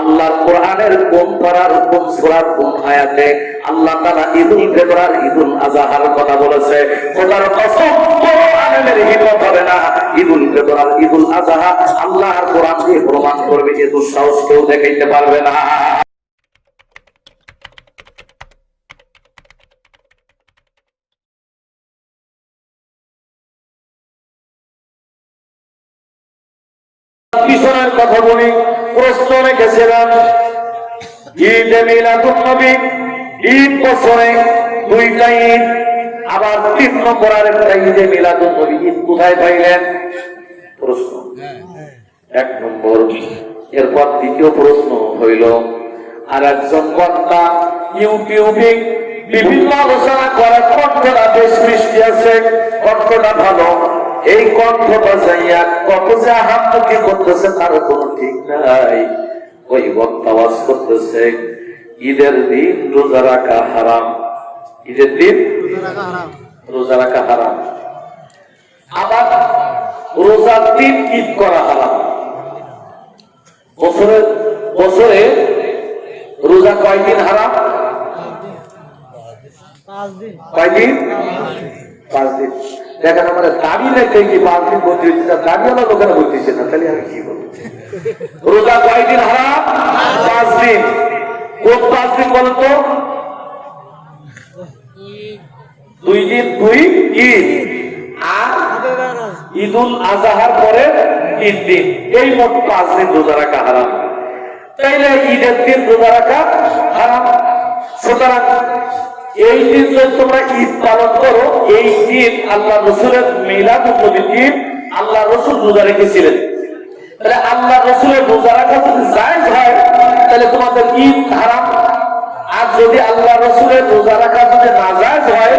আল্লাহর কোরআনের কোন পারার কোন সূরার কোন আয়াতে আল্লাহ তাআলা ঈদুল ফিতর আর ঈদুল আযহার কথা বলেছে? খোদার কসম, কোন আলেমের হিম্মত হবে না ঈদুল ফিতর আর ঈদুল আযহা আল্লাহর কোরআন দিয়ে প্রমাণ করবে, এ দুঃসাহস কেউ দেখাইতে পারবে না। পিছনের কথা বলি, প্রশ্ন রেখেছিলাম ঈদে মিলাদুন নবী, ঈদ বছরে দুইটা ঈদ, আবার 3 নম্বর আরেকটা ঈদে মিলাদুন নবী, ঈদ কোথায় পাইলেন? প্রশ্ন 1 নম্বর। এরপর দ্বিতীয় প্রশ্ন হইল, আর একজন কর্তা ইউটিউবে বিভিন্ন আলোচনা করার কণ্ঠটা বেশ মিষ্টি আছে, কণ্ঠটা ভালো, এই কণ্ঠটা যাইয়া কত যে হামকি করতেছে তার কোনো ঠিক নাই। ওই বক্তা ওয়াজ করতেছে ঈদের দিন রোজা রাখা হারাম, ঈদের দিন রোজা রাখা হারাম, আবার রোজার দিন ঈদ করা হারাম। বছরে রোজা কয়দিন হারাম? কয়দিন? 5 দিন। দেখেন আমাদের দাবি রেখে কি 5 দিন বলতে হচ্ছে, দাবিওয়ালা লোকেরা বলতেছে না, তাহলে আমি কি বলবো? রোজা কয়দিন হারাম? 5 দিন। কোন 5 দিন বলেন তো? 2 দিন 2 ঈদ আর ঈদুল আযহার পরে 3 দিন, এই মোট 5 দিন রোজা রাখা হারাম। তাইলে ঈদের দিন রোজা রাখা হারাম। সুতরাং এই দিন যদি তোমরা ঈদ পালন করো, এই দিন আল্লাহ রসুলের মিলাদুন নবী দিন, আল্লাহ রসুল রোজা রেখেছিলেন, তাহলে আল্লাহ রসুলের রোজা রাখা যদি জায়েজ হয় তাহলে তোমাদের ঈদ হারাম। আর যদি আল্লাহ রসুলের রোজা রাখা যদি না জায়েজ হয়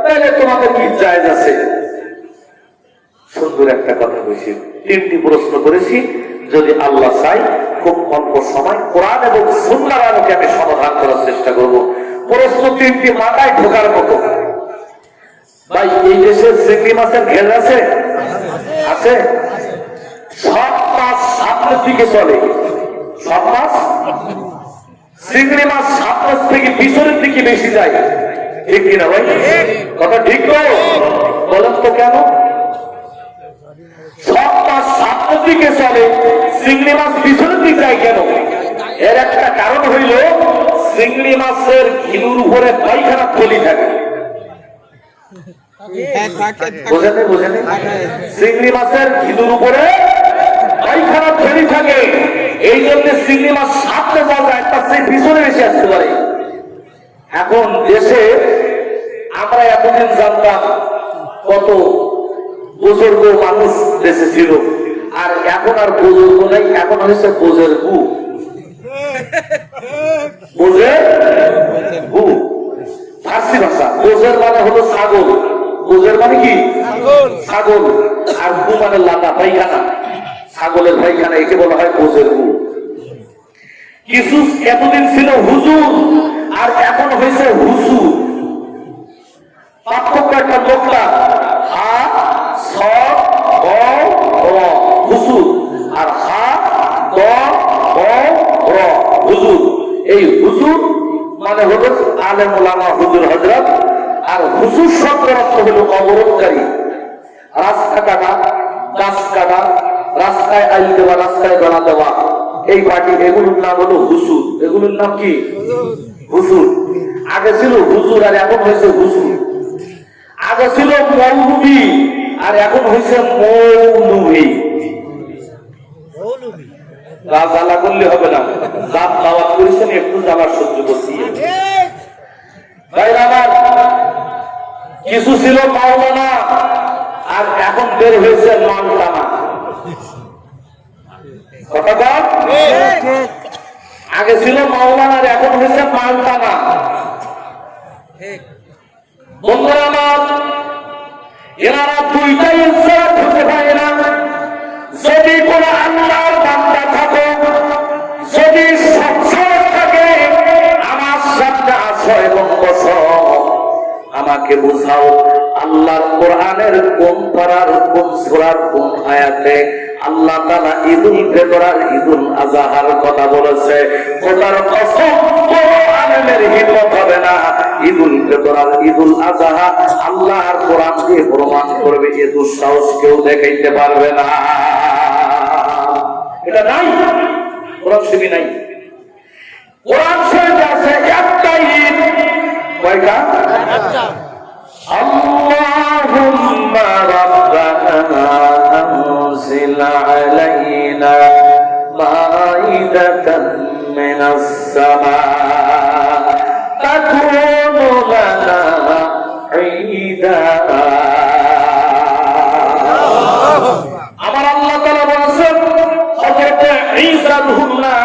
তাহলে তোমাদের ঈদ জায়েজ আছে। সুন্দর একটা কথা বলছি, 3টি প্রশ্ন করেছি, যদি আল্লাহ চাই খুব অল্প সময় কোরআন এবং সুন্নাহর আলোকে আমি সমাধান করার চেষ্টা করব। প্রশ্ন 3টি মাথায় ঢোকার মতো। ভাই, এই দেশে চিংড়ি মাছের ঘের আছে? আছে? সব মাছ সামনের দিকে চলে, সব মাছ। চিংড়ি মাছ সামনের থেকে পিছনের দিকে বেশি যায়, ঠিক কিনা ভাই? কথা ঠিক তো? বলেন তো কেন? সব মাছ সামনের দিকে চলে, চিংড়ি মাছ পিছনের দিকে যায় কেন? এর একটা কারণ হইল চিংড়ি মাছের ঘিলুর উপরে পায়খানা থলি থাকে। বোঝেন? চিংড়ি মাছের ঘিলুর উপরে পায়খানা থলি থাকে, এই জন্য চিংড়ি মাছ সামনে যাওয়া যায়, তার চেয়ে পিছনে বেশি আসতে পারে। এখন দেশে আমরা এতদিন জানতাম কত বুজুর্গ মানুষ দেশে ছিল, আর এখন আর বুজুর্গ নাই, এখন হচ্ছে বোঝের গু। বোঝের গু ফার্সি ভাষা। বোঝের মানে হলো ছাগল, বোঝের মানে কি? ছাগল। আর গু মানে লাদা, পায়খানা, ছাগলের পায়খানা, একে বলা হয় বোঝের গু। কিছু এতদিন ছিল হুজুর, আর এখন হয়েছে হুসু। পার্থক্য একটা লোকটা, হা স গ র হুসুর, আর হা গ র হুজুর। এই হুজুর মানে হলো আলেম ওলামা, হুজুর হযরত, আর হুজুর শব্দের অর্থ হলো অবরোধকারী। রাস্তা কাটা, গাছ কাটা, রাস্তায় আইল দেওয়া, রাস্তায় গড়া দেওয়া, এই পার্টি, এগুলোর নাম হলো হুজুর। এগুলোর নাম কি? হুজুর। আগে ছিল হুজুর আর এখন হয়েছে হুজুর। আগে ছিল মৌলবি আর এখন হয়েছে মৌলবি। জ্বালা করলে হবে না, জাত দাওয়াত করেছেন, একটু জ্বালা সহ্য করছি। আমার কিছু ছিল মাওলানা আর এখন বের হয়েছে মাওলানা। কথা আগে ছিল মাওলানা আর এখন হয়েছে মাওলানা। বন্ধুরা আমার, এনারা দুইটাই ইনসাফ হতে পারে না। যদি কোন আল্লাহর বান্দা থাকে, যদি সচ্ছল থাকে, আমার সাথে আসো এবং বসো, আমাকে বুঝাও আল্লাহর কোরআনের কোন পারার কোন সূরার কোন আয়াতে আল্লাহ তাআলা ঈদুল ফিতর আর ঈদুল আযহার কথা বলে বলেছে খোদার কসম কোন আলেমের হিম্মত হবে না ঈদুল ফিতর আর ঈদুল আযহা আল্লাহর কোরআন দিয়ে প্রমাণ করবে এ দুঃসাহস কেউ দেখাইতে পারবে না। এটা নাই, কোরআন শরীফে নাই। কোরআন শরীফে আছে একটাই ঈদ, কয়টা? একটা। আল্লাহুম্মা রাব্বানা আনজিল আলাইনা মাইদাতান মিনাস সামা তাকুনু লানা ঈদা। আমার আল্লাহ তাআলা বলেছেন হযরত ঈসা রুহুল্লাহ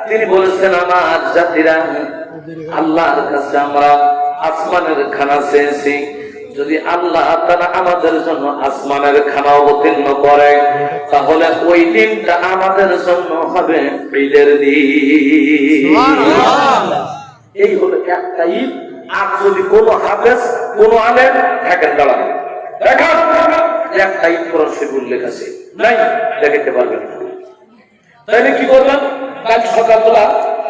তিনি বলেছেন আমার জাতিরা আল্লাহর কাছে আমরা আসমানের খানা চেয়েছি, যদি আল্লাহ তাআলা আমাদের জন্য আসমানের খানা অবতীর্ণ করে তাহলে ওই দিনটা আমাদের জন্য হবে ঈদের দিন। এই হলো একটা ঈদ। আর যদি কোন হাফেজ কোন আলেম থাকেন দাঁড়ান দেখান একটা ঈদ কোরআন শরীফে উল্লেখ আছে, নাই দেখাতে পারবেন না। তাইলে কি করলাম? কাল সকালবেলা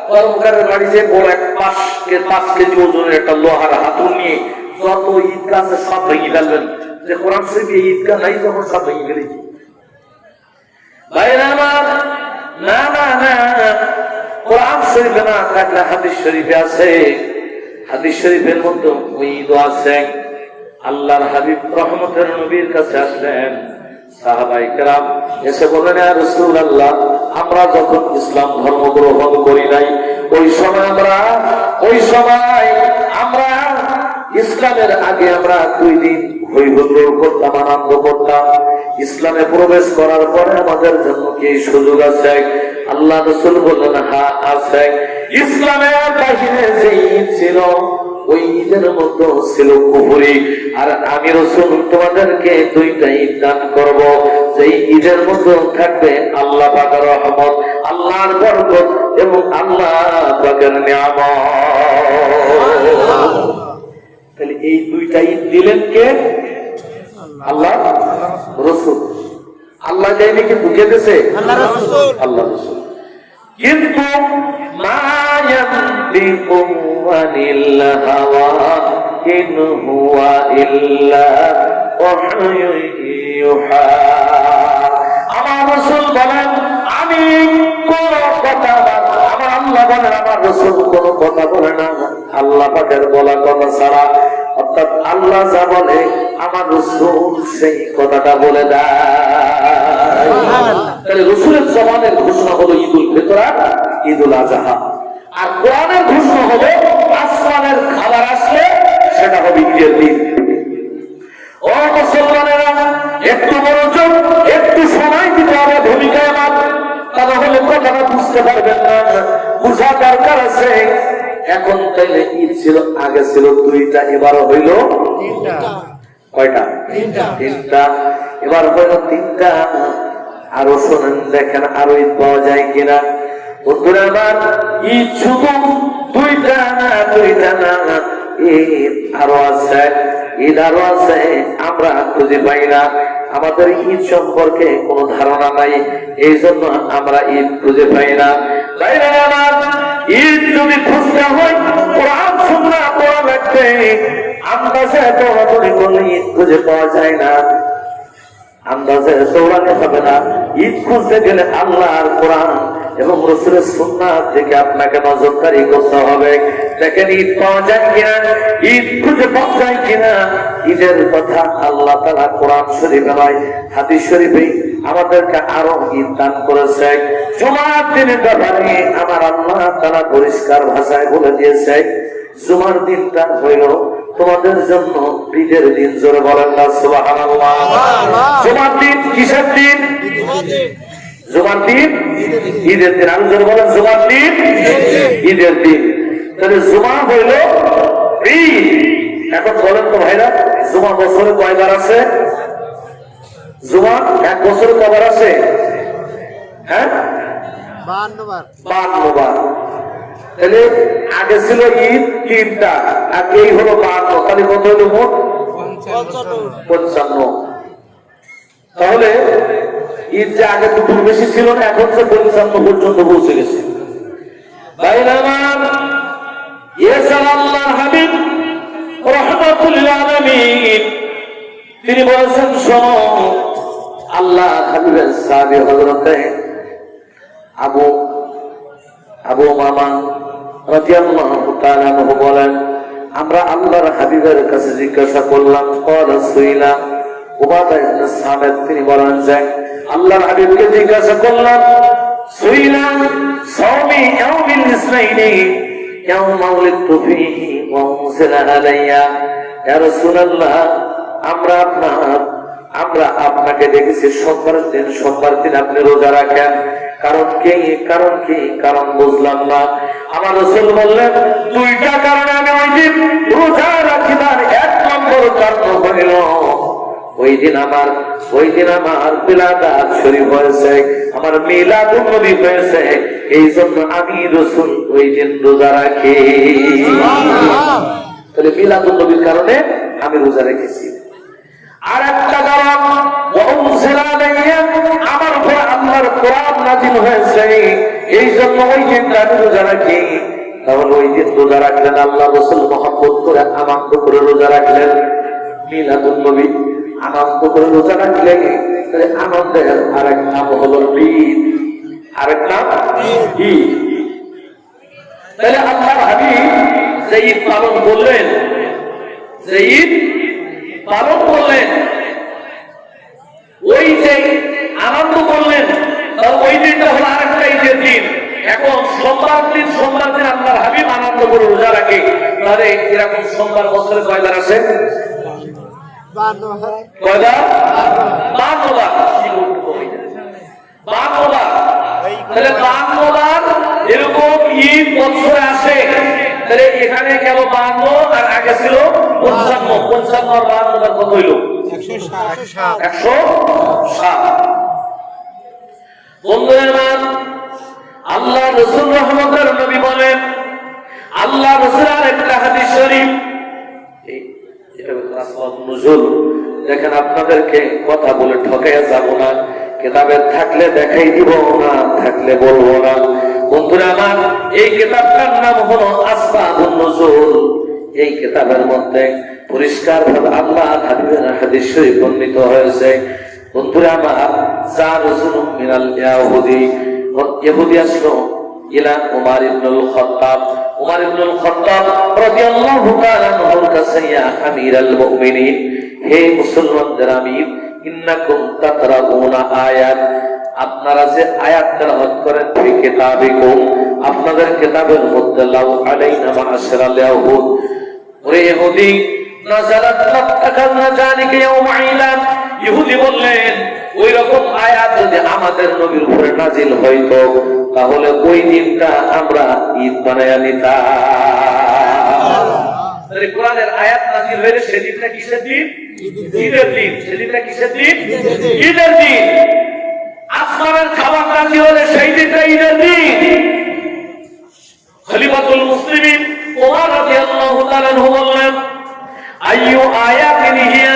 কর্মকারের বাড়িতে বড় এক 5 কেজি ওজনের একটা লোহার হাতুড় নিয়ে যত ঈদগাহ আছে সব ভেঙে ফেলবেন, যে কোরআন শরীফে ঈদগাহ নাই তখন সব ভেঙে ফেলেছি। ভাইরা আমার, না না না, কোরআন শরীফে না থাকলে হাদিস শরীফে আছে। হাদিস শরীফের মধ্যে ওই ঈদ আছে। আল্লাহর হাবিব রহমতের নবীর কাছে আসলেন, সাহাবায়ে কেরাম এসে বললেন ইয়া রাসূলুল্লাহ, আমরা যখন ইসলাম ধর্ম গ্রহণ করি নাই ওই সময় আমরা ইসলামের আগে আমরা 2 দিন হই হুল্লোড় করতাম, আনন্দ করতাম। ইসলামে প্রবেশ করার পরে আমাদের জন্য কি সুযোগ আছে? আল্লাহ রাসূল বললেন হ্যাঁ আছে। ইসলামের বাহিরে যে ঈদ ছিল ওই ঈদের মধ্যে ছিল কুফরি। আর আমি রাসূল তোমাদেরকে 2টা ঈদ দান করব, যেই ঈদের মধ্যে থাকবে আল্লাহ পাকের রহমত, আল্লাহর বরকত এবং আল্লাহ পাকের নিয়ামত। তাহলে এই 2টা ঈদ দিলেন কে? আল্লাহ রাসূল। আল্লাহ যাইনি কি বুঝে দিয়েছে? আল্লাহ রাসূল। আল্লাহ রাসূল। কিন্তু মা ইয়ানতিকু আনিল হাওয়া ইন হুয়া ইল্লা ওয়াহয়ুন ইউহা। আমার রাসূল বলেন আমি কোন কথা, আমার আল্লাহ বলেন আমার রাসূল কোন কথা বলে না আল্লাহ পাকের বলা কথা ছাড়া। অর্থাৎ আল্লাহ যা বলে আমার রাসূল সেই কথাটা বলে দেয়। তাহলে রাসূলের জবানের ঘোষণা হলো ঈদুল ফিতর আর ঈদুল আযহা, আর কোরআনের ঘোষণা হলো আসমানের খাবার আসলে সেটা হবে ঈদের দিন। ও মুসলমানেরা, একটু মনোযোগ, একটু সময় দিতে হবে ভূমিকায় আমার, তা না হলে কথাটা বুঝতে পারবেন না, বুঝা দরকার আছে। এখন তাইলে ঈদ ছিল, আগে ছিল 2টা, এবার হইল 3টা। কয়টা? 3টা। এবার হইল 3টা। আরো শোনেন, দেখেন আরো ঈদ পাওয়া যায় কিনা। বন্ধুরা আমার, ঈদ শুধু 2টা না, ঈদ আরো আছে, ঈদ আরো আছে, আমরা খুঁজে পাই না। আমাদের ঈদ সম্পর্কে কোন ধারণা নাই, এই জন্য আমরা ঈদ খুঁজে পাই না। বাইরে আমার ঈদ যদি খুঁজতে হয় কোরআন সুন্নাহ পড়া লাগবে, আন্দাজে দৌড়াদৌড়ি করলে ঈদ খুঁজে পাওয়া যায় না, আন্দাজে দৌড়াতে হবে না। ঈদ খুঁজতে গেলে আল্লাহর কোরআন এবং রাসূলের সুন্নাত থেকে আপনাকে নজরদারি করতে হবে। দেখেন ঈদ পাওয়া যায় কিনা, ঈদ খুঁজে পাওয়া যায় কিনা। ঈদের কথা আল্লাহ তাআলা কোরআন শরীফে নয় হাদিস শরীফে আমাদেরকে আরো ঈদ দান করেছে। জুমার দিনের ব্যাপারে আমার আল্লাহ তাআলা পরিষ্কার ভাষায় বলে দিয়েছে, জুমার দিনটা হইল তোমাদের জন্য ঈদের দিন। জোরে বলেন না সুবহানাল্লাহ। জুমার দিন কিসের দিন? জুমার দিন ঈদের দিন। আমি জোরে বলেন জুমার দিন ঈদের দিন। তাহলে জুমা হইল ঈদ। এখন বলেন তো ভাইরা, জুমা বছরে কয়বার আছে? জুমা এক বছরে কয়বার আছে? হ্যাঁ, 52 বার। তাহলে আগে ছিল ঈদ 3টা, আর এই হলো 52। তাহলে কত হলো মোট? 55। তাহলে ঈদ যে আগে দুপুর বেশি ছিল না, এখন যে 55 পর্যন্ত পৌঁছে গেছে। বাইরে আমার ইয়েসার আল্লাহর হাবিব রাহমাতুল আলামিন তিনি বলেছেন, শোনো, আল্লাহ হাবিবের সাহাবী হযরত আবু মামা রাদিয়াল্লাহু তাআলা আনহু বলেন, আমরা আল্লাহর হাবিবের কাছে জিজ্ঞাসা করলাম, ক্বালা সুইলা উবাদা ইবনে সামিত তিনি বলেন যে আল্লাহর হাবিবকে জিজ্ঞাসা করলাম, সুইলা সাওমি ইয়াউমিল ইসনাইনি ইয়াউমা উলিদতু ফীহি ওয়া উনজিলা আলাইয়া, ইয়া রাসূলুল্লাহ, আমরা আপনাকে দেখেছি সোমবার দিন আপনি রোজা রাখেন, কারণ বুঝলাম না। আমার রাসূল বললেন, দুইটা কারণে আমি ওই দিন রোজা রাখি। তার এক নম্বর কারণ হইল ওই দিন আমার বিলাদাত শরীফ হয়েছে, আমার মিলাদুন নবী হয়েছে, এই জন্য আমি রাসূল ওই দিন রোজা রাখি। তাহলে মিলাদুন নবীর কারণে আমি রোজা রেখেছি। আর একটা কারণ আমার উপর আল্লাহর কোরআন নাযিল হয়েছে, এই জন্য ওই দিনটা আমি রোজা রাখি। তাহলে ওই দিন রোজা রাখলেন, আল্লাহ রাসূল মহব্বত করে আনন্দ করে রোজা রাখলেন। মিলাদুন নবী আনন্দ করে রোজা রাখলেন, আনন্দের আরেক নাম হলো ঈদ। আরেক নাম ঈদ। তাহলে আল্লাহর হাবিব যে ঈদ পালন করলেন, ওই যে আনন্দ করলেন, ওই দিনটা হলো আরেকটা ঈদের দিন। এখন সোমবার দিন আল্লাহর হাবিব আনন্দ করে রোজা রাখে, তাহলে এরকম সোমবার বছরে কয়বার আসে? কয়বার? 52 বার। তাহলে 52 বার এরকম ঈদ বছরে আসে। তাহলে এখানে গেল 52 আর আগে ছিল 55 আর 52 বার কত হইল? 107। বন্ধুরা, আল্লাহ রাসূল রহমতের নবী বলেন, আল্লাহ রাসূলের একটা হাদিস শরীফ, এটা আসমাউন নুজুল। দেখেন, আপনাদেরকে কথা বলে ঠকাইয়া যাব না, কিতাবে থাকলে দেখাই দিব, না থাকলে বলবো না। বন্ধুরা আমার, এই কিতাবটার নাম হলো আসমাউন নুজুল। এই কিতাবের মধ্যে পরিষ্কার ভাবে আল্লাহ হাবিবের হাদিস শরীফ বর্ণিত হয়েছে। বন্ধুরা আমার, যা রাসূল মিনাল ইহুদি আসলো ইলা উমর ইবনুল খাত্তাব রাদিয়াল্লাহু তাআলা আনহুর কাছে, ইয়া আমিরাল মুমিনিন, হে মুসলমানদের আমির, ইন্নাকুম তাকরাউনা আয়াত, আপনারা যে আয়াত তেলাওয়াত করেন, ফি কিতাবিকুম, আপনাদের কিতাবের মধ্যে, লাউ আলাইনা মা'আশারাল ইয়াহুদ, ওরে ইহুদি, নাযালাত লাতাকালনা জানিকা ইয়াউমা ইলাম, ইহুদি বললেন, ওই রকম আয়াত যদি আমাদের নবীর উপরে নাজিল হইতো, তাহলে ওই দিনটা আমরা ঈদ বানায়া নিতাম। তাহলে কোরআনের আয়াত নাজিল হইলে সেদিনটা কিসের দিন? ঈদের দিন। সেদিনটা কিসের দিন? ঈদের দিন। আসমানের খাবার নাজিল হলে সেই দিনটা ঈদের দিন। খলিফাতুল মুসলিমিন ওমর রাদিয়াল্লাহু তাআলা আনহু বললেন, আইয়ু আয়াতিন হিয়া,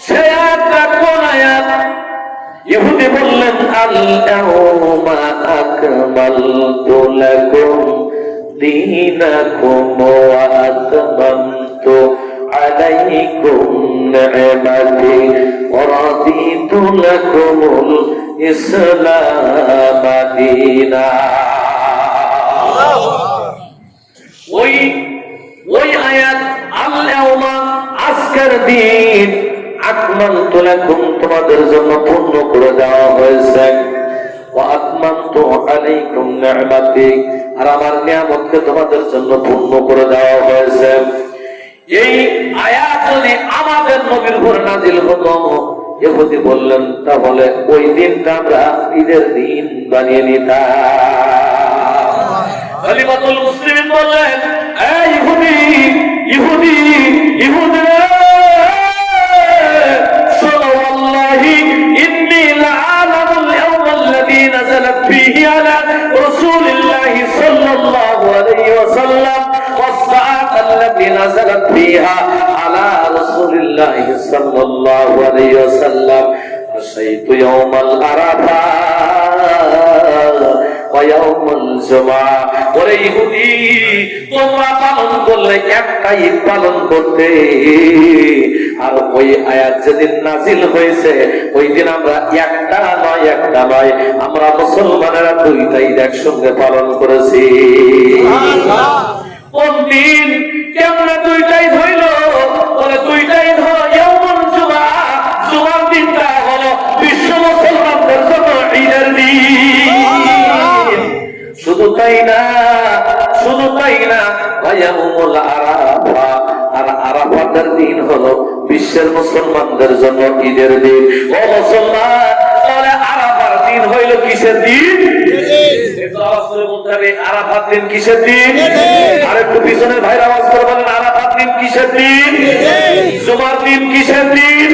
সে আয়াতটা কোন আয়াত? ইহুদি বললেন, আল ইয়াউমা আকমালতু লাকুম দীনাকুম ওয়া আতমামতু আলাইকুম নি'মাতি ওয়া রাদিতু লাকুমুল ইসলাম দীনা। ওই আয়াত, আল ইয়াউমা, আজকের দিন, আকমালতু লাকুম, তোমাদের জন্য পূর্ণ করে দেওয়া হয়েছে, ওয়া আতমামতু আলাইকুম নি'মাতি, আর আমার নিয়ামতকে তোমাদের জন্য পূর্ণ করে দেওয়া হয়েছে। এই আয়াত যদি আমাদের নবীর উপর নাজিল হতো, ইহুদি বললেন, তাহলে ওই দিনটা আমরা ঈদের দিন বানিয়ে নিতাম। খলিফাতুল মুসলিমিন বললেন, এই ইহুদি, শোনো, ওয়াল্লাহি ইন্নী লাআলামুল ইয়াওমাল্লাযী নাযালাত ফীহি আলা রাসূলিল্লাহি সাল্লাল্লাহু আলাইহি ওয়াসাল্লাম ওয়াস-সাআতাল্লাতী নাযালাত ফীহা আলা রাসূলিল্লাহি সাল্লাল্লাহু আলাইহি ওয়াসাল্লাম। খাশাইতু ইয়াউমাল আরাফা ওয়া ইয়াউমুল জুমআ। ওরে ইহুদি, তোমরা পালন করলে একটা ঈদ পালন করতে, আর ওই আয়াত যেদিন নাজিল হয়েছে ওই দিন আমরা একটা নয় আমরা মুসলমানেরা দুইটা ঈদ একসঙ্গে পালন করেছি। কোন দিন কেমনে দুইটাই হইল? বলে দুইটাই হলো ইয়াউমুল জুমআ। জুমার দিনটা হলো বিশ্ব মুসলমানদের জন্য ঈদের দিন। শুধু তাই না, ইয়াউমুল আরাফা, আর আরাফাতের দিন হলো বিশ্বের মুসলমানদের জন্য ঈদের দিন। ও মুসলমান, তাহলে আরাফার দিন হইল কিসের দিন? আরাফাত দিন কিসের দিন? আর একটু পিছনের ভাইরা আওয়াজ করে বলেন, আরাফাত দিন কিসের দিন? জুমার দিন কিসের দিন?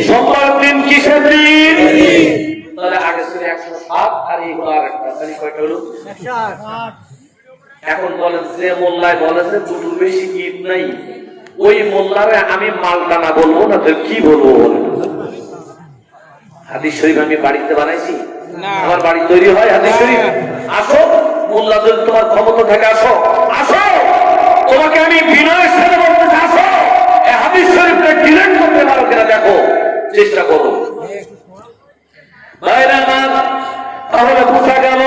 সোমবার দিন কিসের দিন? তাহলে আগে ছিল 107 আর এই হলো আরেকটা, তাহলে কয়টা হলো? 108। এখন বলেন যে মোল্লায় বলেছে দুটোর বেশি ঈদ নাই, ওই মোল্লারে আমি মালটানা বলবো না তো কি বলবো? হাদিস শরীফ আমি বাড়িতে বানাইছি, আমার বাড়ি তৈরি হয় হাদিস শরীফ। আসো মোল্লা, যদি তোমার ক্ষমতা থাকে আসো, তোমাকে আমি বিনয়ের সাথে বলতেছি, আসো এই হাদিস শরীফটা ডিলেট করতে পারো কিনা দেখো, চেষ্টা করো। ভাইরা আমার, তাহলে বুঝা গেল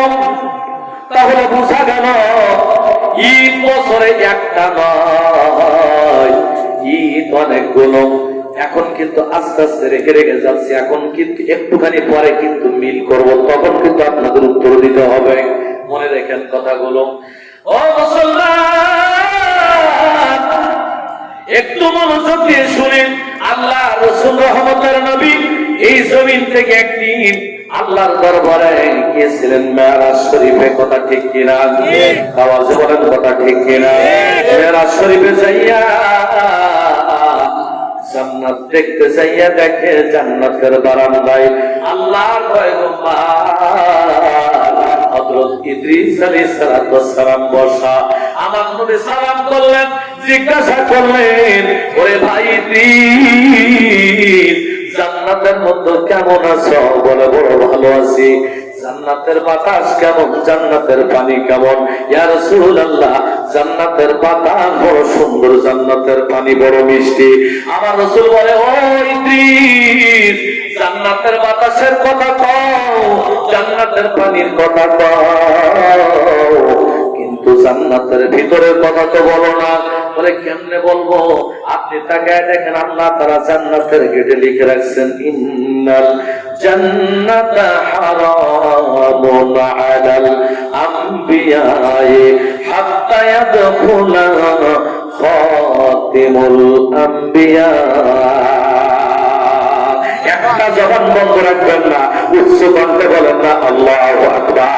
ঈদ বছরে একটা নয়, ঈদ অনেকগুলো। এখন কিন্তু আস্তে আস্তে রেখে যাচ্ছে, এখন কিন্তু একটুখানি পরে কিন্তু মিল করব, তখন কিন্তু আপনাদের উত্তর দিতে হবে। মনে রেখেন কথাগুলো। ও মুসলমান, একটু মনোযোগ দিয়ে শুনেন। আল্লাহ রাসূল রহমতের নবী এই জমিন থেকে একদিন আল্লাহর দরবারে গিয়েছিলেন মেরাজ শরীফে, কথা ঠিক কিনা? আওয়াজে বলেন কথা ঠিক কিনা? মেরাজ শরীফে যাইয়া জান্নাত দেখতে যাইয়া দেখে জান্নাতের বারান্দায় আল্লাহর পয়গম্বর হযরত ইদ্রিস আলাইহিস সালাম বসা। আমার নবী সালাম করলেন, জিজ্ঞাসা করলেন, ওরে ভাই ইদ্রিস, জান্নাতের মধ্যে কেমন আছো? বলে বড় ভালো আছি। জান্নাতের বাতাস কেমন? জান্নাতের পানি কেমন? ইয়া রাসূলুল্লাহ, জান্নাতের বাতাস বড় সুন্দর, জান্নাতের পানি বড় মিষ্টি। আমার রাসূল বলে, ও ইদ্রিস, জান্নাতের বাতাসের কথা কও, জান্নাতের পানির কথা কও, কিন্তু জান্নাতের ভিতরের কথা তো বলো না। বলে কেমনে বলবো? আপনি তাকায় দেখেন, আল্লাহ তাআলা জান্নাতের গেটে লিখে রাখছেন, ইন্নাল জান্নাতা হারামুন আলাল আমবিয়াই হাত্তা ইয়াদখুলা খাতিমুল আম্বিয়া। একটা জবান বন্ধ রাখবেন না, উচ্চ কণ্ঠে বলেন না আল্লাহু আকবার।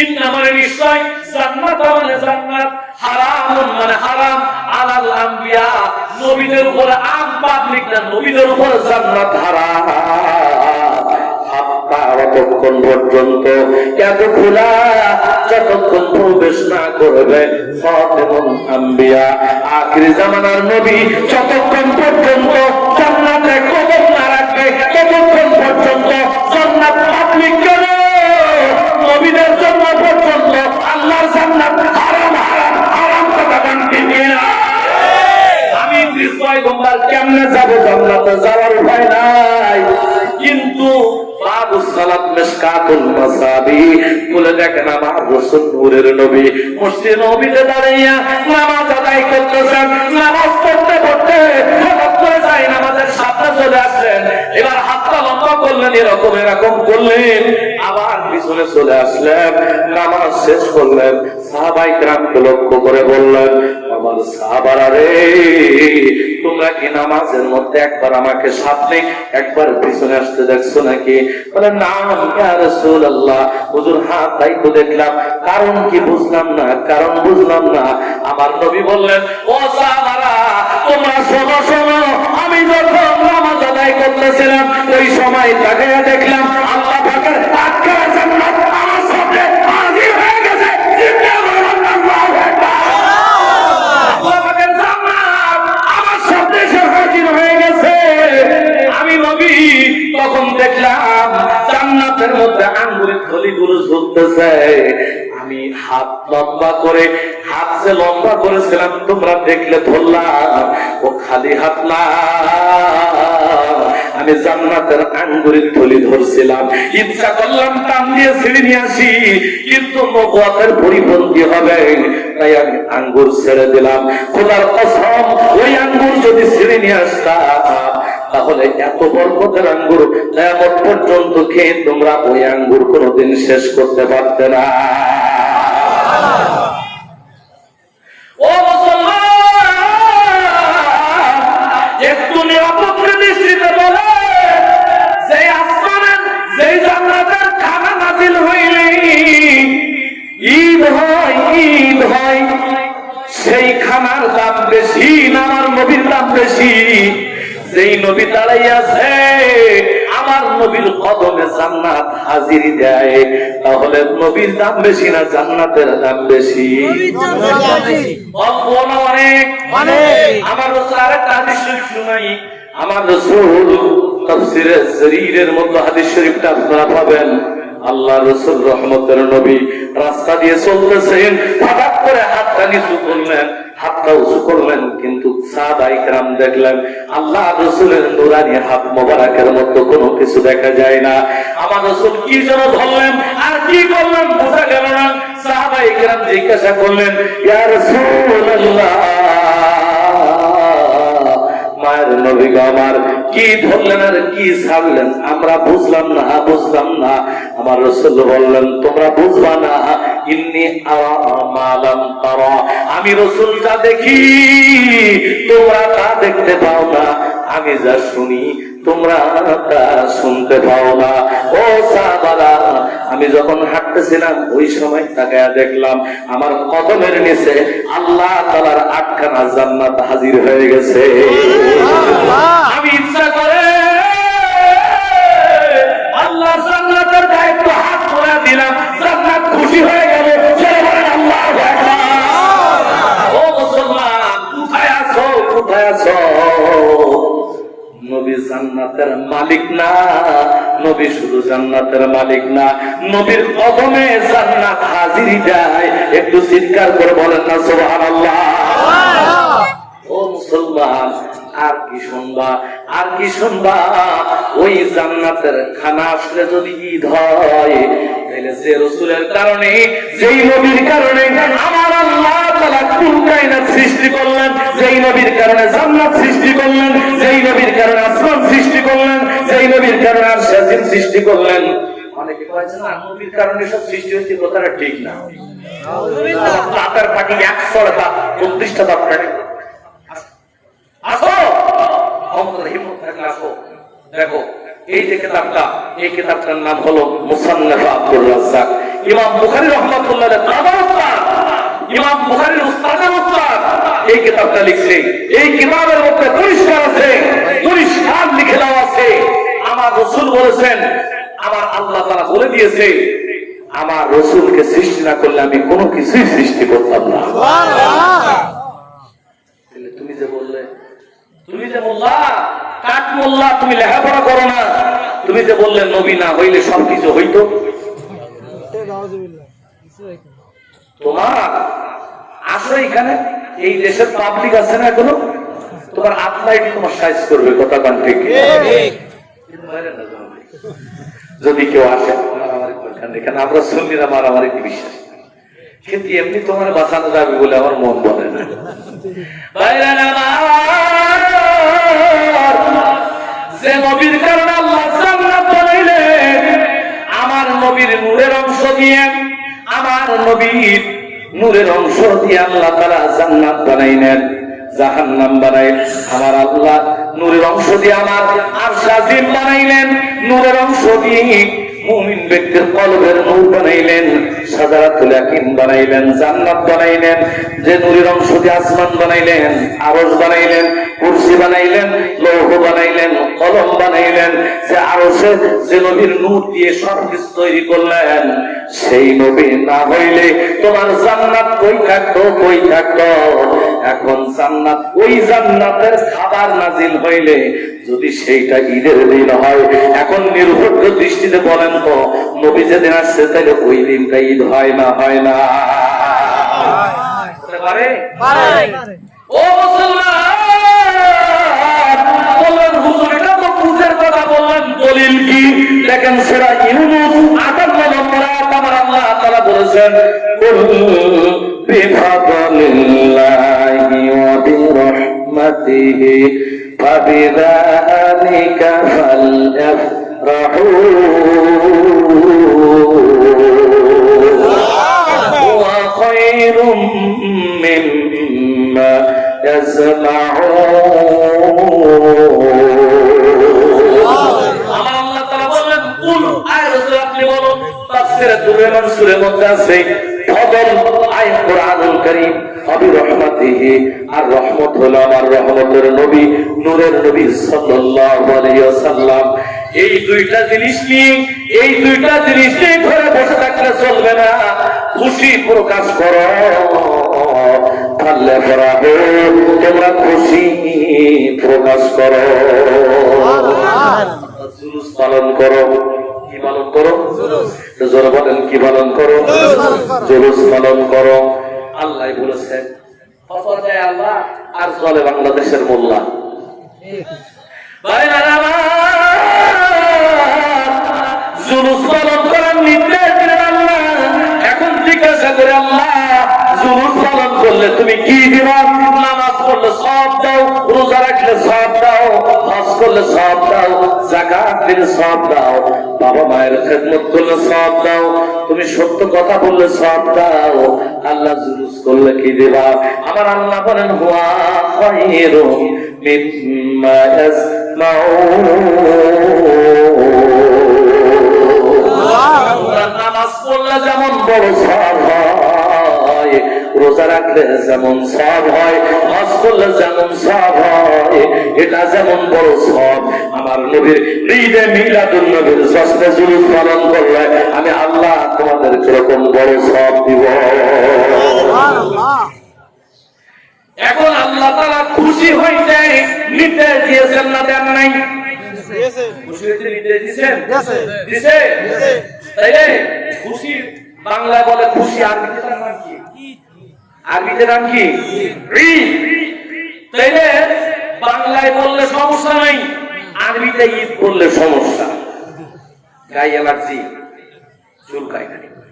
ইন্না মানে নিশ্চয়, জান্নাত মানে জান্নাত, হারামুন মানে হারাম, আলাল আম্বিয়া নবীদের উপর, আম পাবলিক না, নবীদের উপর জান্নাত হারাম। ততক্ষণ পর্যন্ত ইয়াদখুলা, যতক্ষণ প্রবেশ না করবে খাতিমুল আম্বিয়া আখির জামানার নবী, যতক্ষণ পর্যন্ত জান্নাতে কদম না রাখবে ততক্ষণ পর্যন্ত জান্নাত পাবলিক কেন? নবীদের জন্য পর্যন্ত আল্লাহর জান্নাত হারাম হারাম হারাম কথা বলতে না। আমি ইদ্রিস পয়গম্বর কেমনে যাব? জান্নাতে যাওয়ার উপায় নাই, কিন্তু বাবুস সালাত মিশকাতুল মাসাবি বলে দেখেন, আমার রাসূল নূরের নবী মসজিদ নববীতে দাঁড়িয়ে নামাজ আদায় করতেছেন। নামাজ পড়তে পড়তে হঠাৎ করে যায় নামাজের সামনে চলে আসলেন, এবার হাতটা লম্বা করলেন, এরকম করলেন, আবার পিছনে চলে আসলেন, নামাজ শেষ করলেন। সাহাবায়ে কেরামকে লক্ষ্য করে বললেন, আমার সাহাবারা রে, তোমরা কি নামাজের মধ্যে একবার আমাকে সামনে একবার পিছনে আসতে দেখছো নাকি? বলে না ইয়া রাসূলুল্লাহ, হুজুর হ্যাঁ তাই তো দেখলাম। কারণ কি? বুঝলাম না। আমার নবী বললেন, ও সাহাবারা, তোমরা শোনো, আমি যখন নামাজ আদায় করতেছিলাম ওই সময় তাকায়া দেখলাম আল্লাহ পাকের আটকারা জান্নাত আমার সামনে হাজির হয়ে গেছে। আল্লাহ পাকের জান্নাত আমার সামনে হাজির হয়ে গেছে। আমি নবী আঙ্গুরের থলিগুলো ঝুলতেছে। আমি হাত লম্বা করে, হাত যে লম্বা করেছিলাম তোমরা দেখলে ধরলাম, ও খালি হাত না, আমি জান্নাতের আঙ্গুরের থলি ধরছিলাম। ইচ্ছা করলাম টান দিয়ে ছিঁড়ে নিয়ে আসি, কিন্তু নবুয়তের পরিপন্থী হবে, তাই আমি আঙ্গুর ছেড়ে দিলাম। খোদার কসম, ওই আঙ্গুর যদি ছিঁড়ে নিয়ে আসতাম তাহলে এত বরকতের আঙ্গুর কিয়ামত পর্যন্ত খেয়ে তোমরা ওই আঙ্গুর কোনোদিন শেষ করতে পারতে না। ও মুসলমান, একটু নিরাপদ দৃষ্টিতে বলে, যে আসমানের যে জান্নাতের খানা নাজিল হইলে ঈদ হয়, ঈদ হয়, সেই খানার দাম বেশি না আমার নবীর দাম বেশি? যেই নবী দাঁড়াই আছে আমার নবীর কদমে জান্নাত হাজির দেয়, তাহলে নবীর দাম বেশি না জান্নাতের দাম বেশি? অনেক আমার রাসূল আরেকটা হাদিস শরীফ শুনাই। আমার রাসূল তাফসীরে জারীরের মধ্যে হাদিস শরীফটা আপনারা পাবেন। আল্লাহ রাসূল রহমতের নবী রাস্তা দিয়ে চলতেছেন, হঠাৎ করে হাতটা নিচু করলেন, হাতটা উঁচু করলেন, কিন্তু সাহাবায়ে কেরাম দেখলেন আল্লাহ রাসূলের নূরানি হাত মোবারকের মতো কোনো কিছু দেখা যায় না। আমার রাসূল কি যেন ধরলেন আর কি করলেন বোঝা গেল না। সাহাবায়ে কেরাম জিজ্ঞাসা করলেন, ইয়া রাসূলুল্লাহ, মায়ের নবী গো আমার, কি ধরলেন আর কি ছাড়লেন আমরা বুঝলাম না, বুঝলাম না। আমার রাসূল বললেন, তোমরা বুঝবা না, ইন্নী আরা মা লাম তারা, আমি রাসূল যা দেখি তোমরা তা দেখতে পাও না, আমি যা শুনি তোমরা তা শুনতে পাও না। ও সাহাবারা, আমি যখন হাঁটতেছিলাম ওই সময় তাকায়া দেখলাম আমার কদমের নিচে আল্লাহ তাআলার 8খানা জান্নাত হাজির হয়ে গেছে। আমি ইচ্ছা করে আল্লাহ জান্নাতের গায়ে একটু হাত ধরে দিলাম, জান্নাত খুশি হয়ে গেল। আল্লাহু আকবার। ও মুসলমান, কোথায় আছো, কোথায় আছো? নবী জান্নাতের মালিক না, নবী শুধু জান্নাতের মালিক না, নবীর কদমে জান্নাত হাজির যায়। একটু চিৎকার করে বলেন না সুবহানাল্লাহ। ও মুসলমান, আর কি শুনবা, আর কি শুনবা? ওই জান্নাতের খানা আসলে যদি ঈদ হয়, তাহলে যে রাসূলের কারণে, যেই নবীর কারণে আমার আল্লাহ তাআলা কুল কায়নাত সৃষ্টি করলেন, যেই নবীর কারণে জান্নাত সৃষ্টি করলেন, যেই নবীর কারণে আসমান সৃষ্টি করলেন, যেই নবীর কারণে আরশ আজিম সৃষ্টি করলেন। অনেকে কয় যে না, নবীর কারণে সব সৃষ্টি হয়েছে, কথাটা ঠিক না। আতার পাটি 100টা 32টা দাঁত কাটে। আসো, অন্তর হিম্মত থাকলে আসো। দেখো এই যে কিতাবটা, এই কিতাবটার নাম হলো মুসান্নাফ আব্দুর রাজ্জাক। ইমাম বুখারী রাহমাতুল্লাহ আলাইহি দাদার উস্তাদ, ইমাম বুখারীর উস্তাদের উস্তাদ এই কিতাবটা লিখছে। এই কিতাবের মধ্যে পরিষ্কার আছে, পরিষ্কার লিখে দেওয়া আছে, আমার রাসূল বলেছেন, আমার আল্লাহ তাআলা বলে দিয়েছে, আমার রাসূলকে সৃষ্টি না করলে আমি কোনো কিছুই সৃষ্টি করতাম না। সুবহানাল্লাহ। তুমি যে বললে, তুমি যে মোল্লা, কাট মোল্লা, তুমি লেখাপড়া করো না, তুমি যে বললে নবী না হইলে সবকিছু হইতো, তোমার আসো এখানে, এই দেশের পাবলিক আছে না এখনো, তোমার আপলাইট তোমার সাইজ করবে, কথা কান ঠিক। যদি কেউ আসে মারামারি করছেন, এখানে আমরা সুন্নিরা মারামারি বিশ্বাস, কিন্তু এমনি তোমার বাঁচানো যাবে বলে আমার মন বলে না। যে নবীর কারণে আল্লাহ জান্নাত বানাইলেন, আমার নবীর নূরের অংশ দিয়ে, আমার নবীর নূরের অংশ দিয়ে আল্লাহ তাআলা জান্নাত বানাইলেন, জাহান্নাম বানাইলেন। আমার আল্লাহ নূরের অংশ দিয়ে আমার আরশ আজিম বানাইলেন, নূরের অংশ দিয়ে মুমিন ব্যক্তির কলবের নূর বানাইলেন, সাজারাতুল ইয়াকিন বানাইলেন, জান্নাত বানাইলেন। যে নূরের অংশ দিয়ে আসমান বানাইলেন, আরশ বানাইলেন, কুরসি বানাইলেন, লৌহ বানাইলেন, কলম বানাইলেন। যে আরশে যে নবীর নূর দিয়ে সবকিছু তৈরি করলেন, সেই নবী না হইলে তোমার জান্নাত কই থাকতো, কই থাকতো? এখন জান্নাত, ওই জান্নাতের খাবার নাজিল হইলে যদি সেইটা ঈদের দিন হয়, এখন নির্ভর দৃষ্টিতে বলেন তো নবী যেদিন আসছে তাহলে ওই দিনটা ঈদ হয় না? হয় না? পারে? ও মুসলমান, বললেন হুজুর এটা তো পূজার কথা বললেন, দলিল কি? দেখেন সূরা ইউনূস 58 নম্বর আয়াত আমার আল্লাহ তাআলা বলেছেন, কুল বিফাদলিল্লাহি ওয়া বিরহমাতিহি ফাবিযালিকা ফালইফরাহু হুয়া খায়রুম মিম্মা আর রহমত হলো আমার রহমতের নবী, নূরের নবী সাল্লাল্লাহু আলাইহি ওয়াসাল্লাম। এই দুইটা জিনিস নিয়ে ঘরে বসে থাকলে চলবে না, খুশি প্রকাশ করো, পারলে পড়াবে, তোমরা খুশি প্রকাশ করো, জুলুস পালন করো। কি পালন করো? জোরে বলেন, কি পালন করো? জুলুস পালন করো। আল্লাহ বলেছেন, আল্লাহ আর চলে বাংলাদেশের মোল্লা। জুলুস পালন করার নির্দেশ দিলেন আল্লাহ। এখন জিজ্ঞাসা করে আল্লাহ, জুলুস পালন করলে তুমি কি দিবা? নামাজ পড়লে সব দাও, রোজা রাখলে সব দাও, হজ করলে সব দাও, যাকাত দিলে সব দাও, বাবা মায়ের খেদমত করলে সব দাও, তুমি সত্য কথা বললে সব দাও, আল্লাহ জুলুস করলে কি দিবা? আমার আল্লাহ বলেন, হুয়া খায়রুম মিম্মা ইয়াসমাউন। নামাজ পড়লে যেমন বড় সওয়াব হয়, রোজা রাখলে যেমন সওয়াব হয়, হজ করলে যেমন সওয়াব হয়, এটা যেমন বড় সওয়াব, আমার নবীর ঈদে মিলাদুন নবীর জশ্নে জুলুস পালন করলে আমি আল্লাহ তোমাদের কিরকম বড় সওয়াব দিব। এখন আল্লাহ তাআলা খুশি হইতে নির্দেশ দিয়েছেন না দেন নাই? খুশি হইতে নির্দেশ দিয়েছেন? দিয়েছে। তাইলে খুশি বাংলায় বলে খুশি, আরবিতে তার নাম কি? আরবিতে নাম কি? ঈদ। তাইলে বাংলায় বললে সমস্যা নাই, আরবিতে ঈদ বললে সমস্যা। গায়ে অ্যালার্জি, চুলকায়,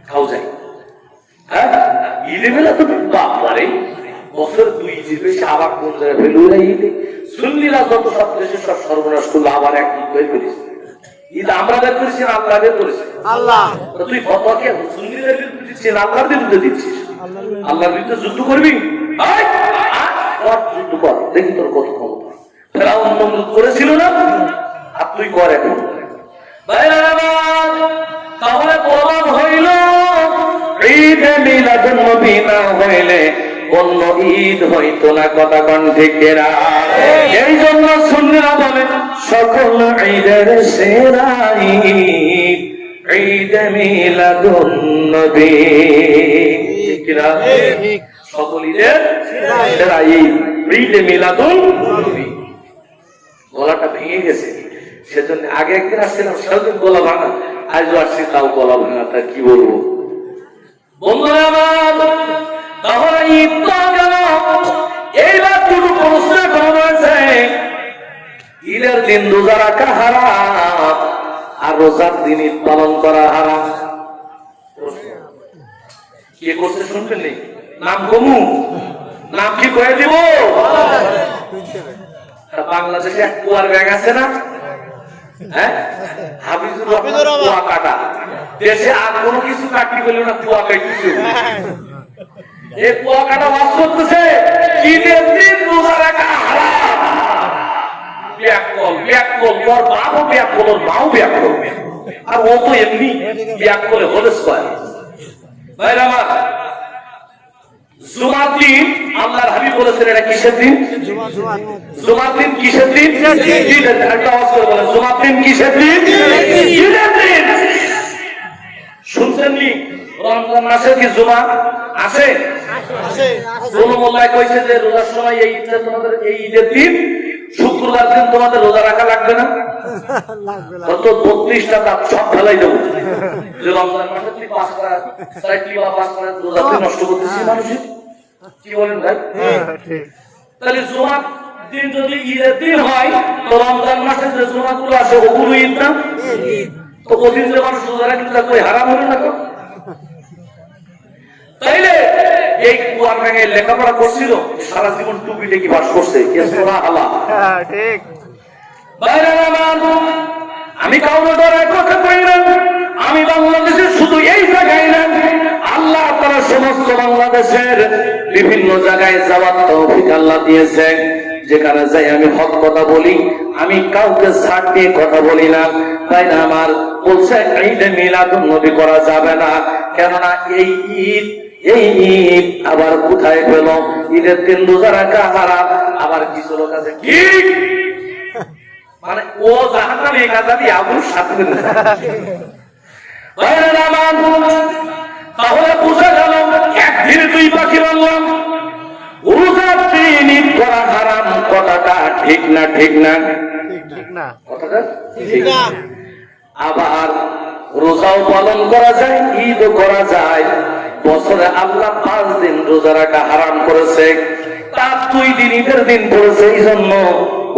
খাও যায়। হ্যাঁ, ঈদের বেলা তো বাপরে বছর 2 ঈদের বেশি আবার কোন জায়গায় ফেলুরা ঈদে সুন্নিরা যত সব দেশে সব সর্বনাশ করলো, আবার এক ঈদ বের করেছে। ঈদ আমরা বের করেছি না আল্লাহ বের করেছে? আল্লাহ। তুই ফতোয়াকে সুন্নিদের বিরুদ্ধে দিচ্ছিস, আল্লাহর বিরুদ্ধে দিচ্ছিস? আল্লাহর বিরুদ্ধে যুদ্ধ করবি? যুদ্ধ কর, দেখি তোর কত ক্ষমতা। ফেরাউন নমরুদ করেছিল না, আর তুই কর এখন। তাহলে প্রমাণ হইল ঈদে মিলাদুন নবী না হইলে অন্য ঈদ হইতো না। কথা কোন ঠিক না? এই জন্য সুন্নিরা বলে সকল ঈদের সেরা ঈদ ঈদে মিলাদুন নবী। ঠিক না? সকল ঈদের সেরা ঈদ ঈদে মিলাদুন নবী। গলাটা ভেঙে গেছে, সেজন্য আগে একদিন আসছিলাম, সেদিন গলা ভাঙা, আজও আসছি তাও গলা ভাঙা। তা কি বলবো বন্ধুরা আমার? তাহলে ঈদ তো গেল, এইবার দুটো প্রশ্ন করা হয়েছে। ঈদের দিন রোজা রাখা হারাম, আর রোজার দিন ঈদ পালন করা হারাম। কে করছে শুনবেন? নাম কমু, নাম কি করে দিব? বাংলাদেশে এক কুয়ার ব্যাগ আছে না, হ্যাঁ, হাফিজুর রহমান কুয়া কাটা। দেশে আর কোনো কিছু চাকরি করলো না, কুয়া কাটছে। এই কুয়া কাটা বাস করতেছে, ঈদের দিন রোজা রাখা হারাম। ব্যাককল ব্যাককল, ওর বাপও ব্যাককল, ওর মাও ব্যাককল, আর ও তো এমনি ব্যাককলে হলে স্কয়ার। ভাইরা আমার, জুমার দিন আল্লাহর হাবিব বলেছেন এটা কিসের দিন? জুমার দিন কিসের দিন? ঈদের দিন। একটা আওয়াজ করে বলেন, জুমার দিন কিসের দিন? ঈদের দিন। শুনছেন নি? রমজান মাসে কি জুমা আছে? কোন মোল্লায় কইছে যে রোজার সময় এই ঈদটা তোমাদের এই ঈদের দিন শুক্রবার দিন তোমাদের রোজা রাখা লাগবে না? কত 32টা দাঁত সব ফেলাই দেবো যে রমজান মাসে তুই 4টি বা 5টা রোজা নষ্ট করতেছিস মানুষের। কি বলেন ভাই? তাহলে জুমার দিন যদি ঈদের দিন হয় তো রমজান মাসে যে জুমাগুলো আসে ওগুলো ঈদ না? তো ওদিন যে মানুষ রোজা রাখলে তা কই হারাম হলো না? তো তাইলে এই কুয়ার ভেঙে লেখাপড়া করছিল সারা জীবন টুপি টেকি বাস করছে। ঠিক আমি কাউকে ডরার কথা কই না। আমি বাংলাদেশে শুধু এই জায়গায় না, আল্লাহ তারা সমস্ত বাংলাদেশের বিভিন্ন জায়গায় যাওয়ার তৌফিক আল্লাহ দিয়েছে। যেখানে যাই আমি হক কথা বলি, আমি কাউকে ছাড় দিয়ে কথা বলি না। তাই না আমার বলছে ঈদে মিলাদুন নবী করা যাবে না, কেননা এই ঈদ আবার কোথায় পেল? ঈদের দিন রোজা রাখা হারাম। আবার কিছু লোক আছে কি মানে ও জাহান্নামে কাজাবি আবুর সাথে তাহলে বুঝা গেল একদিনে দুই পাখি বললাম। রোজার দিন ঈদ করা হারাম কথাটা ঠিক না? ঠিক না? কথাটা ঠিক না। আবার রোজাও পালন করা যায়, ঈদও করা যায়। বছরে আল্লাহ 5 দিন রোজা রাখা হারাম করেছে, তার 2 দিন ঈদের দিন পড়েছে, এই জন্য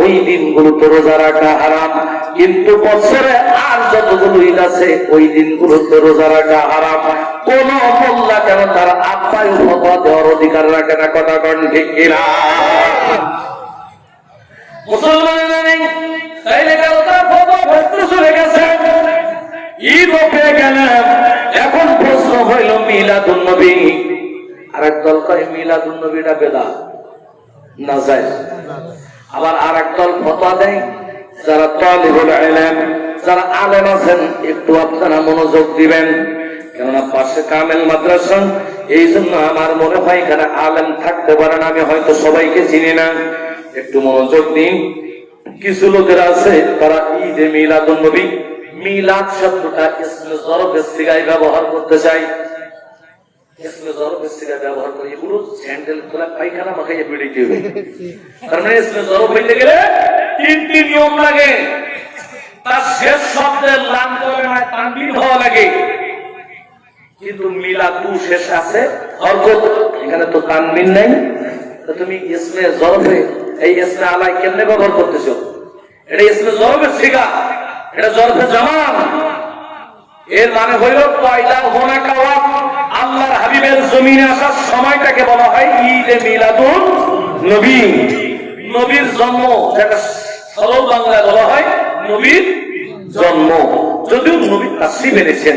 ওই দিনগুলোতে রোজা রাখা হারাম। কিন্তু বছরে আর যতগুলো ঈদ আছে ওই দিনগুলোতে রোজা রাখা হারাম। কোন মোল্লা কেন তার আব্বায় ফতোয়া দেওয়ার অধিকার রাখে না? কথা কন ঠিক কিনা? মুসলমানেরা নেই তাইলে কেন তার ফতোয়া ভেস্তে চলে গেছে, ঈদও পেয়ে গেলেন। এখন প্রশ্ন হইল মিলাদুন নবী। আরেক দল কয় মিলাদুন নবীটা বেদাত না যায়। আবার আরেক দল ফতোয়া দেয়, যারা তালিবুল ইলম, যারা আলেম আছেন একটু আপনারা মনোযোগ দিবেন, কেননা পাশে কামেল মাদ্রাসা। এই জন্য আমার মনে হয় এখানে আলেম থাকতে পারেন, আমি হয়তো সবাইকে চিনি না। একটু মনোযোগ দিন। কিছু লোকের আছে তারা ঈদে মিলাদুন নবী, মিলাদ শব্দটা ইসমে জরফের সিগায় ব্যবহার করতে চাই। ইসমে জরফের সিগায় ব্যবহার করে এগুলো স্যান্ডেল খোলা পায়খানা মাখাইয়ে বেড়ে দিবে। তার মানে ইসমে জরফ হইতে গেলে 3টি নিয়ম লাগে। তার শেষ শব্দের লাম কলমায় তানবিন হওয়া লাগে। কিন্তু মিলাদু শেষ আছে হরকত, এখানে তো তানবিন নাই। তো তুমি ইসমে জরফে এই ইসমে আলাই কেমনে ব্যবহার করতেছো? এটা ইসমে জরফের সিগা, এটা জরফে জামান। এর মানে হইল পয়দা হোনা কাওয়া, আল্লাহর হাবিবের জমিনে আসার সময়টাকে বলা হয় ঈদে মিলাদুন নবী। নবীর জন্ম, যেটা সরল বাংলায় বলা হয় নবীর জন্ম। যদিও নবী তাশরীফ এনেছেন,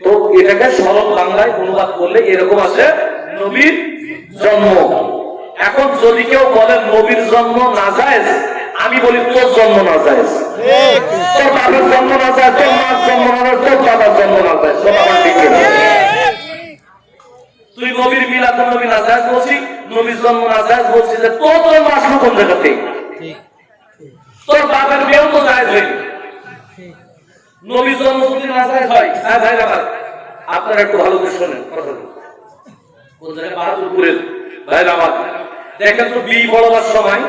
তো এটাকে সরল বাংলায় অনুবাদ করলে এরকম আছে নবীর জন্ম। এখন যদি কেউ বলে নবীর জন্ম নাজায়েজ, আমি বলি তোর জন্ম নাজায়েজ, তোর বাবার জন্ম নাজায়েজ, তোর মার জন্ম নাজায়েজ, তোর বাবার জন্ম নাজায়েজ। তুই নবীর মিলাদুন নবী নাজায়েজ বলছি, নবীর জন্ম নাজায়েজ বলছি, যে তোর জন্ম আসলো কোন জায়গাতে? তোর বাবার বিয়েও তো জায়েজ হয়নি। নবীর জন্ম যদি নাজায়েজ হয়, হ্যাঁ ভাই আমার আপনারা একটু ভালো করে শোনেন কথাটা। কোন জায়গায় বাহাদুরপুরের ভাই আমার দেখেন তো বিয়ে পড়াবার সময়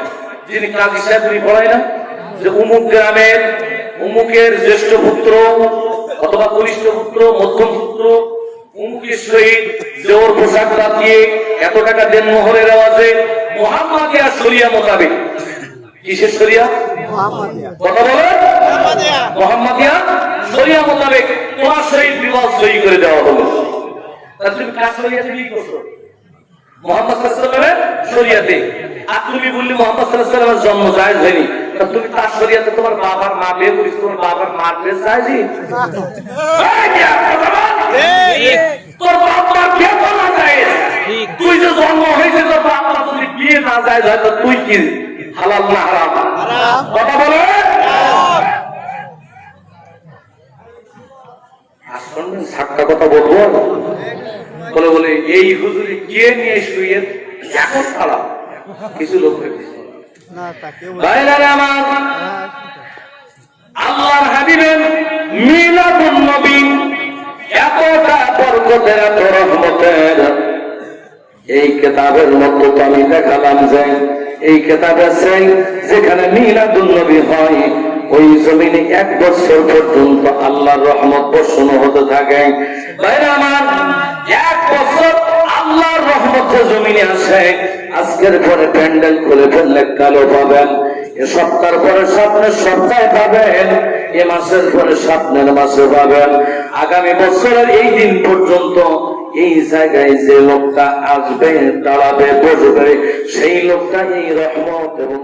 যিনি কাজী সাহেব উনি পড়ায় না যে অমুক গ্রামের অমুকের জ্যেষ্ঠ পুত্র অথবা কনিষ্ঠ পুত্র, মধ্যম পুত্র অমুকের শহীদ যে ওর পোশাক দিয়ে এত টাকা দেন মোহরের আওয়াজে মুহাম্মাদিয়া শরিয়া মোতাবেক। কিসের শরিয়া? কথা বলে মুহাম্মাদিয়া শরিয়া মোতাবেক তোমার শহীদ বিবাহ সই করে দেওয়া হলো। তাহলে তুমি কাজ শরিয়াতে বিয়ে করছো মুহাম্মদ সাল্লাল্লাহু আলাইহি ওয়াসাল্লামের শরিয়াতে, আর তুমি বললি মুহাম্মদ সাল্লাল্লাহু আলাইহি ওয়াসাল্লামের জন্ম জায়েজ হয়নি, তা তুমি তার শরিয়াতে তোমার বাবার মা বিয়ে করিস, তোমার বাবার মার বিয়ে জায়েজই? তোর বাবার বিয়ে করা জায়েজ, তুই যে জন্ম হয়েছে তোর বাবার যদি বিয়ে না জায়েজ হয় তো তুই কি হালাল না হারাম? কথা বলে আসলে সাতটা কথা বলবো বলে বলে এই হুজুরি কে নিয়ে শুয়ে এখন খারাপ কিছু লোক আল্লাহর হাবিবের মিলাদুন নবী এতটা বরকতের, এত রহমতের, এই কিতাবের মধ্যে তো আমি দেখালাম যে এই কিতাবে আছে যেখানে মিলাদুন নবী হয় ওই জমিনে 1 বছর পর্যন্ত আল্লাহর রহমত বর্ষণ হতে থাকে। ভাইরা আমার, 1 বছর আল্লাহর রহমত যে জমিনে আসে, আজকের পরে প্যান্ডেল খুলে ফেললে কালো পাবেন, এ সপ্তাহের পরে স্বপ্নের সপ্তাহে পাবেন, এ মাসের পরে স্বপ্নের মাসে পাবেন। আগামী বছরের এই দিন পর্যন্ত এই জায়গায় যে লোকটা আসবে, দাঁড়াবে, বসবে, সেই লোকটা এই রহমত এবং